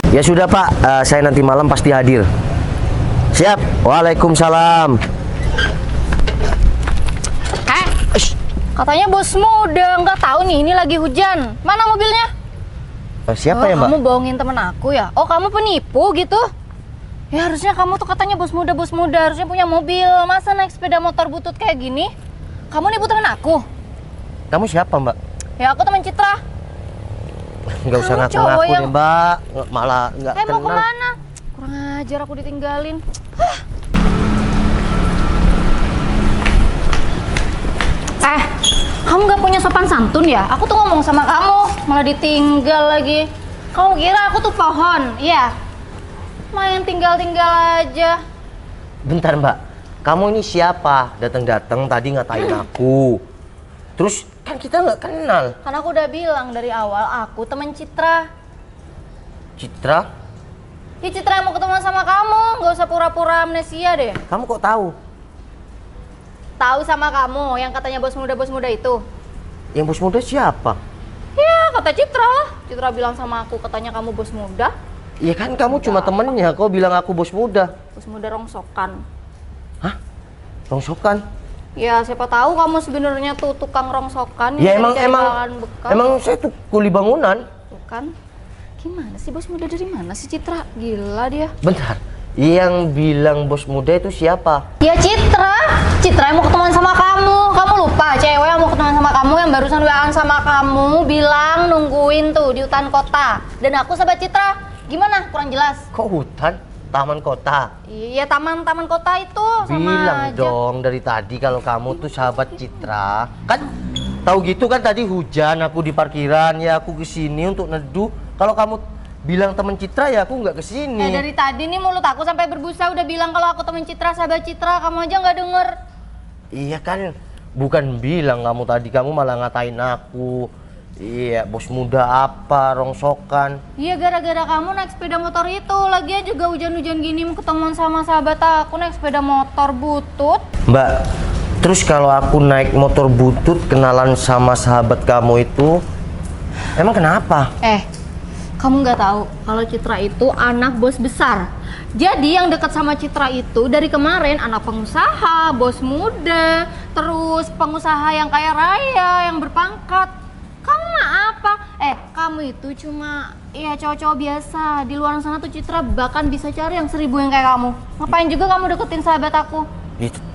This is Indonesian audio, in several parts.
Ya sudah Pak, saya nanti malam pasti hadir. Siap. Waalaikumsalam. Katanya bosmu udah nggak tahu nih, ini lagi hujan. Mana mobilnya? Siapa ya Mbak? Kamu bohongin temen aku ya? Oh, kamu penipu gitu? Ya harusnya kamu tuh katanya bos muda, harusnya punya mobil. Masa naik sepeda motor butut kayak gini? Kamu nipu temen aku? Kamu siapa Mbak? Ya aku temen Citra. Nggak usah Kamu ngaku-ngaku cowok deh yang- Mbak. Malah nggak Mau kenal. kemana? Kurang ajar, aku ditinggalin. Kamu nggak punya sopan santun ya? Aku tuh ngomong sama kamu, malah ditinggal lagi. Kamu kira aku tuh pohon? Iya. Main tinggal-tinggal aja. Bentar Mbak, kamu ini siapa? Datang-datang tadi ngatain aku. Terus kan kita nggak kenal. Karena aku udah bilang dari awal, aku temen Citra. Citra, Ya Citra yang mau ketemu sama kamu, nggak usah pura-pura amnesia deh. kamu kok tahu? Tahu sama kamu yang katanya bos muda itu. Yang bos muda siapa? Ya kata Citra lah. Citra bilang sama aku, katanya kamu bos muda. Ya kan kamu cuma temennya, kok bilang aku bos muda. Bos muda rongsokan. Hah? Rongsokan? Ya siapa tahu kamu sebenarnya tuh tukang rongsokan. Ya yang emang cari bahan bekas. emang saya tuh kuli bangunan. Tuh kan. Gimana sih bos muda dari mana sih Citra? Gila dia. Bentar, yang bilang bos muda itu siapa? Ya Citra. Citra yang mau ketemuan sama kamu. Kamu lupa cewek yang mau ketemuan sama kamu yang barusan WA-an sama kamu bilang nungguin tuh di hutan kota. Dan aku sahabat Citra. Gimana? Kurang jelas? Kok hutan? Taman kota? Iya taman kota itu sama Bilang aja. dong dari tadi kalau kamu tuh sahabat Citra. Kan tahu gitu kan tadi hujan, aku di parkiran, ya aku kesini untuk neduh. Kalau kamu bilang temen Citra ya aku nggak kesini. Dari tadi nih mulut aku sampai berbusa udah bilang kalau aku temen Citra, sahabat Citra, kamu aja nggak denger. Iya kan, bukan bilang kamu tadi, kamu malah ngatain aku. Iya, bos muda apa, rongsokan. Iya gara-gara kamu naik sepeda motor itu. Lagian juga hujan-hujan gini mau ketemuan sama sahabat aku naik sepeda motor butut. Mbak, terus kalau aku naik motor butut kenalan sama sahabat kamu itu, emang kenapa? Kamu nggak tahu kalau Citra itu anak bos besar. Jadi yang dekat sama Citra itu dari kemarin anak pengusaha, bos muda, terus pengusaha yang kaya raya, yang berpangkat. Kamu mah apa? Kamu itu cuma ya cowok-cowok biasa. Di luar sana tuh Citra bahkan bisa cari yang 1000 yang kayak kamu. Ngapain juga kamu deketin sahabat aku?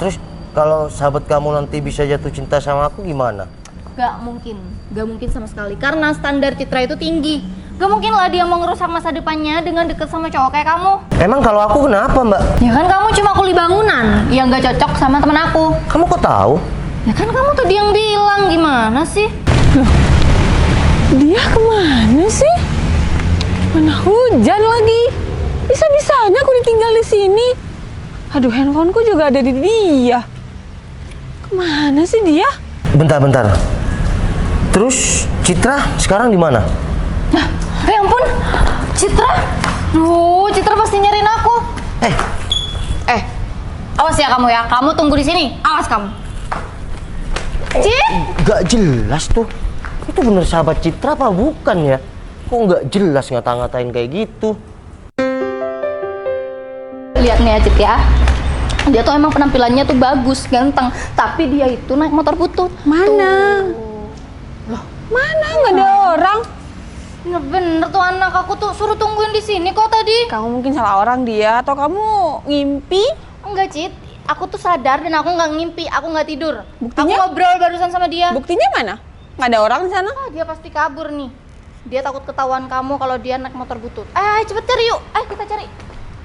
Terus kalau sahabat kamu nanti bisa jatuh cinta sama aku gimana? Gak mungkin sama sekali. Karena standar Citra itu tinggi. Gak mungkin lah dia mau ngerusak masa depannya dengan deket sama cowok kayak kamu. Emang kalau aku kenapa Mbak? Ya kan kamu cuma kuli bangunan yang gak cocok sama temen aku. Kamu kok tahu? Ya kan kamu tadi yang bilang, gimana sih? Dia kemana sih? Mana hujan lagi? Bisa-bisanya aku ditinggal di sini. Aduh, handphoneku juga ada di dia. Kemana sih dia? Bentar. Terus Citra sekarang di mana? Ya ampun, Citra. Citra pasti nyariin aku. Awas ya kamu ya. Kamu tunggu di sini. Awas kamu. Cit. Gak jelas tuh. Itu bener sahabat Citra apa bukan ya? Kok nggak jelas ngata-ngatain kayak gitu? Lihat nih ya Cit ya. Dia tuh emang penampilannya tuh bagus, ganteng. Tapi dia itu naik motor butut. Mana? Loh, mana? Nggak ada orang. Nah, bener tuh anak aku tuh suruh tungguin di sini kok tadi. Kamu mungkin salah orang dia, atau kamu ngimpi? Enggak Cit, aku tuh sadar dan aku nggak ngimpi, aku nggak tidur. Buktinya? Aku ngobrol barusan sama dia. Buktinya mana? Nggak ada orang di sana. Dia pasti kabur nih. Dia takut ketahuan kamu kalau dia naik motor butut. Ayo cepet cari yuk. Ayo kita cari.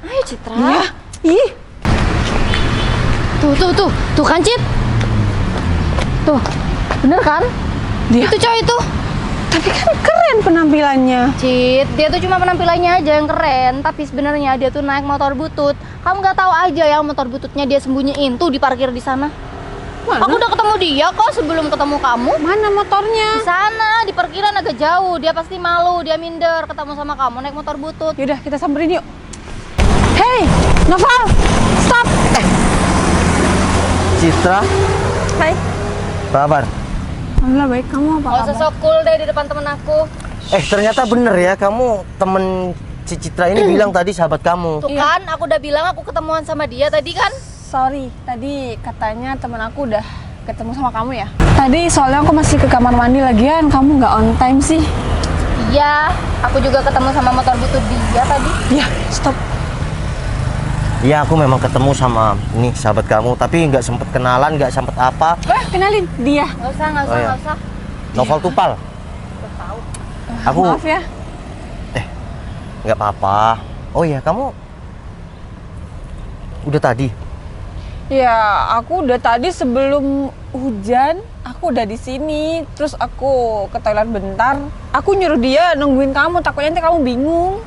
Ayo Citra. Ya, ih. Tuh kan Cit. Tuh, bener kan? Dia. Itu cowok itu. Tapi kan keren penampilannya. Cit, dia tuh cuma penampilannya aja yang keren, tapi sebenarnya dia tuh naik motor butut. Kamu nggak tahu aja ya motor bututnya dia sembunyiin tuh di parkir di sana. Mana? Aku udah ketemu dia kok sebelum ketemu kamu. Mana motornya? Di sana, di parkiran agak jauh. Dia pasti malu, dia minder ketemu sama kamu naik motor butut. Yaudah, kita samperin yuk. Hey, Noval, stop. Citra, Hai. apa kabar? Alhamdulillah baik, kamu apa Nggak usah kabar? sok cool deh di depan temen aku. Ternyata bener ya, kamu temen si Citra ini bilang tadi sahabat kamu. Tuh kan, aku udah bilang aku ketemuan sama dia tadi kan. Sorry, tadi katanya temen aku udah ketemu sama kamu ya? Tadi soalnya aku masih ke kamar mandi lagian, kamu nggak on time sih. Iya, aku juga ketemu sama motor butut dia tadi. Ya, stop. Iya, aku memang ketemu sama ini sahabat kamu, tapi nggak sempet kenalan, nggak sempet apa. Kenalin, dia. Nggak usah, nggak usah, Oh, iya. nggak usah. Novel Tupal. Udah tahu. Aku Maaf ya. nggak apa-apa. Oh iya, kamu udah tadi. Ya, aku udah tadi sebelum hujan, aku udah di sini. Terus aku ke toilet bentar. Aku nyuruh dia nungguin kamu, takutnya nanti kamu bingung.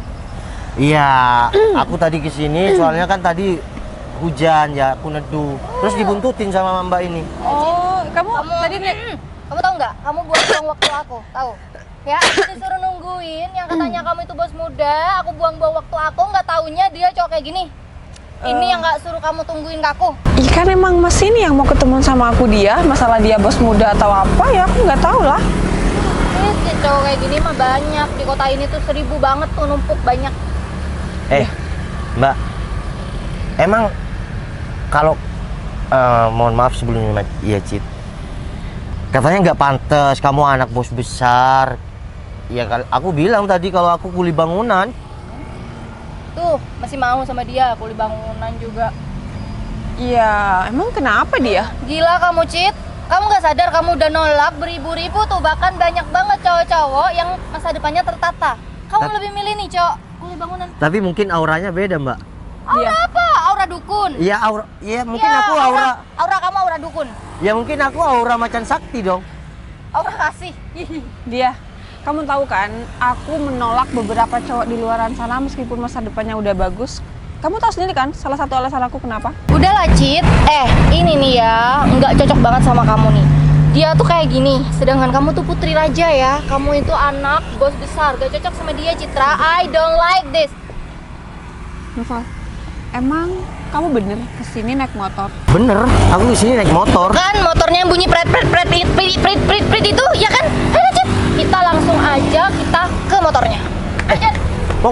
Iya, aku tadi kesini soalnya kan tadi hujan ya, aku neduh. Terus dibuntutin sama Mbak ini. Oh, kamu tadi Kamu tahu nggak? Kamu buang-buang waktu aku, tahu? Ya, aku disuruh nungguin yang katanya kamu itu bos muda, aku buang-buang waktu aku, nggak taunya dia cowok kayak gini. Ini yang nggak suruh kamu tungguin ke aku. Iya kan emang Mas ini yang mau ketemu sama aku dia, masalah dia bos muda atau apa ya aku nggak tahu lah. Si cowok kayak gini mah banyak di kota ini tuh 1000 banget tuh numpuk banyak. Mbak, emang kalau mohon maaf sebelumnya, iya Cit, katanya nggak pantas kamu anak bos besar. Ya aku bilang tadi kalau aku kuli bangunan. Tuh masih mau sama dia, kuli bangunan juga. Iya, emang kenapa dia? Gila kamu Cit, kamu nggak sadar kamu udah nolak beribu-ribu tuh, bahkan banyak banget cowok-cowok yang masa depannya tertata. Kamu lebih milih nih cowok kuli bangunan. Tapi mungkin auranya beda, Mbak. Aura apa? Aura dukun. Iya aura, iya mungkin Ya, aku aura, Aura kamu aura dukun. ya mungkin aku aura macan sakti dong. Aura kasih. Dia. Kamu tahu kan, aku menolak beberapa cowok di luaran sana meskipun masa depannya udah bagus. Kamu tahu sendiri kan, salah satu alasan aku kenapa? Udahlah Cit, ini nih ya, nggak cocok banget sama kamu nih. Dia tuh kayak gini, sedangkan kamu tuh putri raja ya. Kamu itu anak bos besar, gak cocok sama dia Citra. I don't like this. Noval, emang kamu bener kesini naik motor? Bener, aku di sini naik motor. Kan motornya yang bunyi pret pret pret prit prit prit prit prit itu, ya kan? Ayo Cit, kita langsung aja kita ke motornya. Ayo Cit. Kok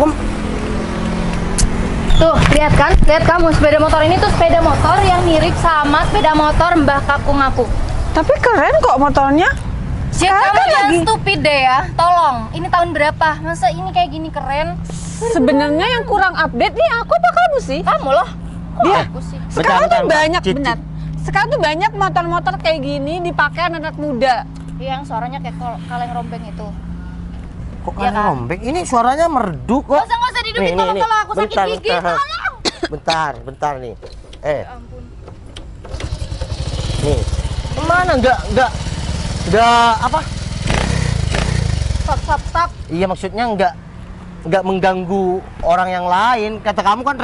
Tuh, lihat kan? Lihat kamu, sepeda motor ini tuh sepeda motor yang mirip sama sepeda motor Mbah Kakung aku. Tapi keren kok motornya. Cit, Sekarang kamu jangan lagi. stupid deh ya. Tolong, ini tahun berapa? Masa ini kayak gini keren? Sebenarnya yang kurang update nih aku apa kamu sih? Kamu loh. Kok Dia. aku sih? Sekarang Bentar, tuh bentar, banyak, Cit, benar. Sekarang tuh banyak motor-motor kayak gini dipakai anak muda. Yang suaranya kayak kaleng rombeng itu. kok Iya kalian kan? rombeng? Ini suaranya merdu kok. Nggak usah dihidupin, Nih, tolong, nih. tolong, aku sakit Bentar, gigi, bentar. tolong. Bentar nih. Ya ampun. Nih. Kemana? Enggak apa? Stop. Iya maksudnya enggak mengganggu orang yang lain. Kata kamu kan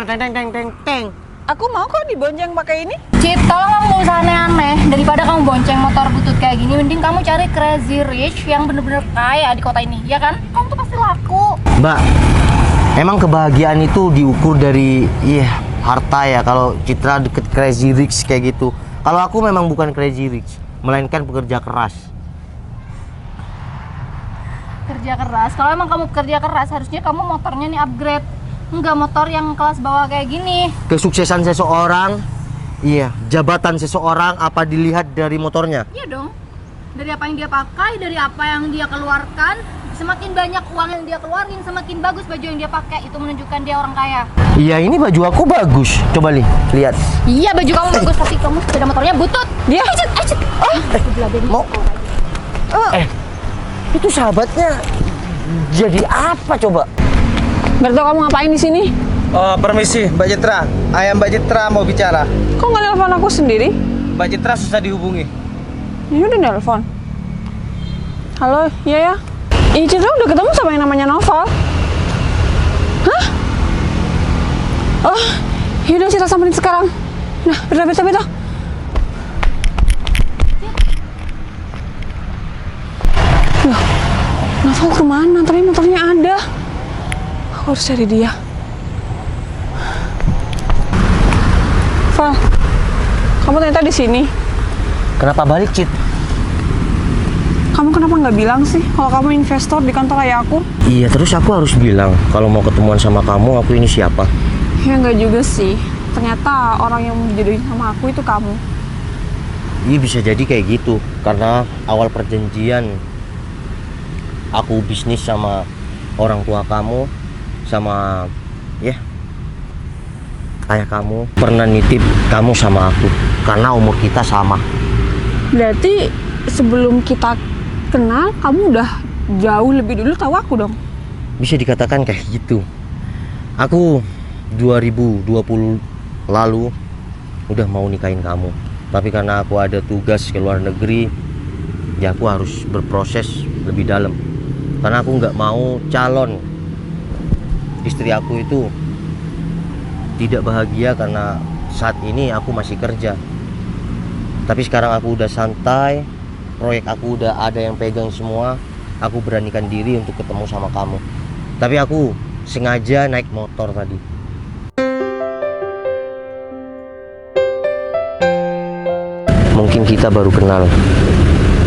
teng. Aku mau kok dibonceng pakai ini. Cip, tolong kamu nggak usah aneh-aneh. Daripada kamu bonceng motor butut kayak gini, mending kamu cari crazy rich yang bener-bener kaya di kota ini, ya kan? Kamu tuh pasti laku. Mbak, emang kebahagiaan itu diukur dari harta ya. Kalau Citra deket crazy rich kayak gitu. Kalau aku memang bukan crazy rich, melainkan pekerja keras. Kerja keras. Kalau emang kamu kerja keras, harusnya kamu motornya nih upgrade. Enggak motor yang kelas bawah kayak gini. Kesuksesan seseorang, jabatan seseorang apa dilihat dari motornya? Iya dong. Dari apa yang dia pakai, dari apa yang dia keluarkan, semakin banyak uang yang dia keluarin, semakin bagus baju yang dia pakai. Itu menunjukkan dia orang kaya. Iya, ini baju aku bagus. Coba lihat. Iya, baju kamu bagus, tapi kamu sepeda motornya butut. Dia. Mau itu sahabatnya jadi apa coba? Gak tau kamu ngapain di sini? Oh, permisi, Mbak Citra. Ayah Mbak Citra mau bicara. Kok nggak nelfon aku sendiri? Mbak Citra susah dihubungi. Ini udah nelfon. Halo, iya ya. Ini Citra udah ketemu sama yang namanya Noval. Hah? Oh, yaudah Citra samperin sekarang. Nah, beta. Loh, Noval kemana? Tapi motornya ada. Aku harus cari dia. Val, kamu ternyata di sini. Kenapa balik, Cit? kenapa nggak bilang sih kalau kamu investor di kantor ayah aku? Iya, terus aku harus bilang kalau mau ketemuan sama kamu, aku ini siapa? Ya nggak juga sih. Ternyata orang yang mau dijodohin sama aku itu kamu. Iya, bisa jadi kayak gitu. Karena awal perjanjian aku bisnis sama orang tua kamu, sama ya ayah kamu pernah nitip kamu sama aku karena umur kita sama. Berarti sebelum kita kenal, kamu udah jauh lebih dulu tahu aku dong? Bisa dikatakan kayak gitu. Aku 2020 lalu udah mau nikahin kamu, tapi karena aku ada tugas ke luar negeri, ya aku harus berproses lebih dalam. Karena aku nggak mau calon istri aku itu tidak bahagia karena saat ini aku masih kerja. Tapi sekarang aku udah santai, proyek aku udah ada yang pegang semua, aku beranikan diri untuk ketemu sama kamu. Tapi aku sengaja naik motor tadi. Mungkin kita baru kenal,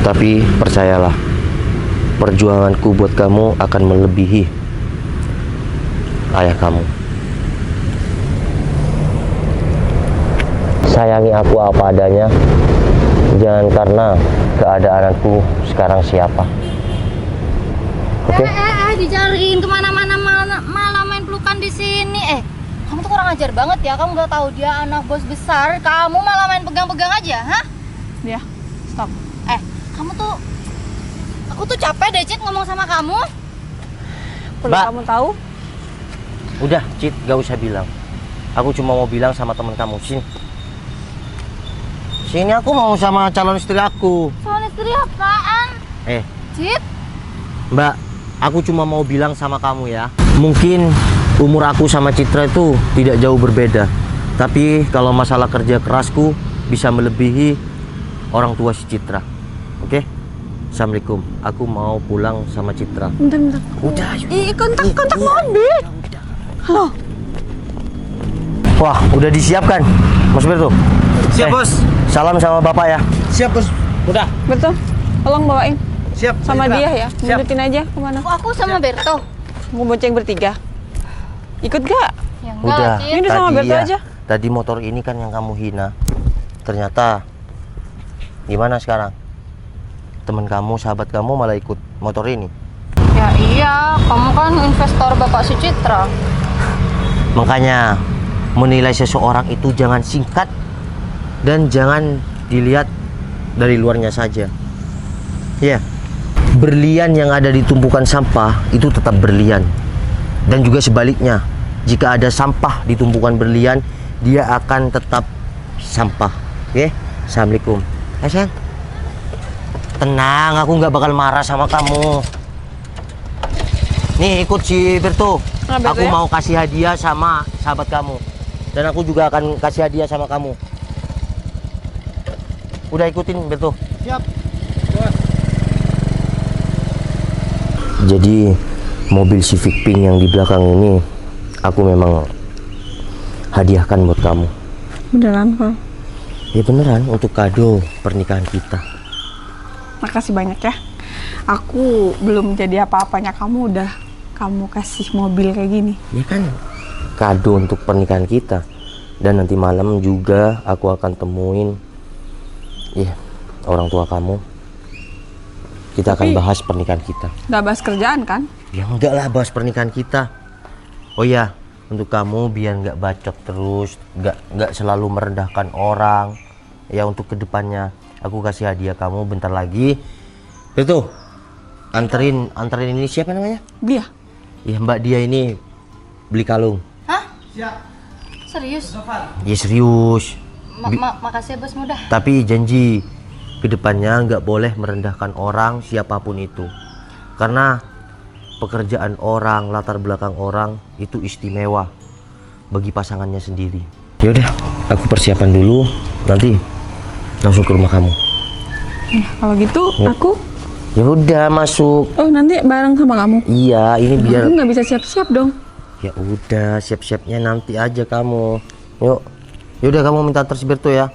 tapi percayalah, perjuanganku buat kamu akan melebihi ayah kamu. Sayangi aku apa adanya, jangan karena keadaanku sekarang siapa. Oke? Dicariin kemana-mana malah main pelukan di sini. Kamu tuh kurang ajar banget ya. Kamu nggak tahu dia anak bos besar, kamu malah main pegang-pegang aja, hah? Ya, stop. Kamu tuh, aku tuh capek deh Cit ngomong sama kamu. Perlu Mbak. kamu tahu? Udah, Cit, gak usah bilang. Aku cuma mau bilang sama teman kamu. Sini aku mau sama calon istri aku. Calon istri apaan? Cit? Mbak, aku cuma mau bilang sama kamu ya. Mungkin umur aku sama Citra itu tidak jauh berbeda. Tapi kalau masalah kerja kerasku bisa melebihi orang tua si Citra. Oke? Assalamualaikum. Aku mau pulang sama Citra. Bentar. Udah, ayo. Kontak mobil. Halo. Wah, udah disiapkan, Mas Berto. Siap, Bos. Salam sama Bapak ya. Siap, Bos. Udah. Betul. Tolong bawain Siap. sama Citra. dia ya. Siap. Nunjukin aja kemana. Aku sama Berto. Mau bonceng bertiga. Ikut gak? Ya Udah. Cit. Ini sama Berto aja. Tadi motor ini kan yang kamu hina. Ternyata gimana sekarang? Teman kamu, sahabat kamu malah ikut motor ini. Ya iya, kamu kan investor Bapak si Citra. Makanya menilai seseorang itu jangan singkat dan jangan dilihat dari luarnya saja. Ya, berlian yang ada di tumpukan sampah itu tetap berlian. Dan juga sebaliknya, jika ada sampah di tumpukan berlian, dia akan tetap sampah. Oke? Assalamualaikum. Sayang, tenang, aku nggak bakal marah sama kamu. Nih, ikut si Berto. Berto Aku ya? mau kasih hadiah sama sahabat kamu. Dan aku juga akan kasih hadiah sama kamu. Udah ikutin Berto. Siap. Bos. Jadi mobil Civic Pink yang di belakang ini aku memang hadiahkan buat kamu. Beneran kok. Ya beneran, untuk kado pernikahan kita. Makasih banyak ya. Aku belum jadi apa-apanya, kamu udah kamu kasih mobil kayak gini. Ya kan, kado untuk pernikahan kita. Dan nanti malam juga aku akan temuin orang tua kamu. Kita akan Tapi- bahas pernikahan kita. Gak bahas kerjaan kan? Ya enggak lah, bahas pernikahan kita. Oh iya, untuk kamu biar nggak bacot terus, nggak selalu merendahkan orang. Ya untuk kedepannya aku kasih hadiah kamu bentar lagi. Itu anterin ini siapa namanya? Dia. Ya Mbak dia ini beli kalung. Hah? Siap. Serius? Ya serius. Makasih ya bos muda. Tapi janji kedepannya nggak boleh merendahkan orang siapapun itu. Karena pekerjaan orang, latar belakang orang itu istimewa bagi pasangannya sendiri. Yaudah, aku persiapan dulu, nanti langsung ke rumah kamu. Kalau gitu Ya. aku. Ya udah masuk. Oh nanti bareng sama kamu. Iya, ini biar. Aku nggak bisa siap-siap dong. Ya udah, siap-siapnya nanti aja kamu. Yuk, yaudah kamu minta antar si Berto ya.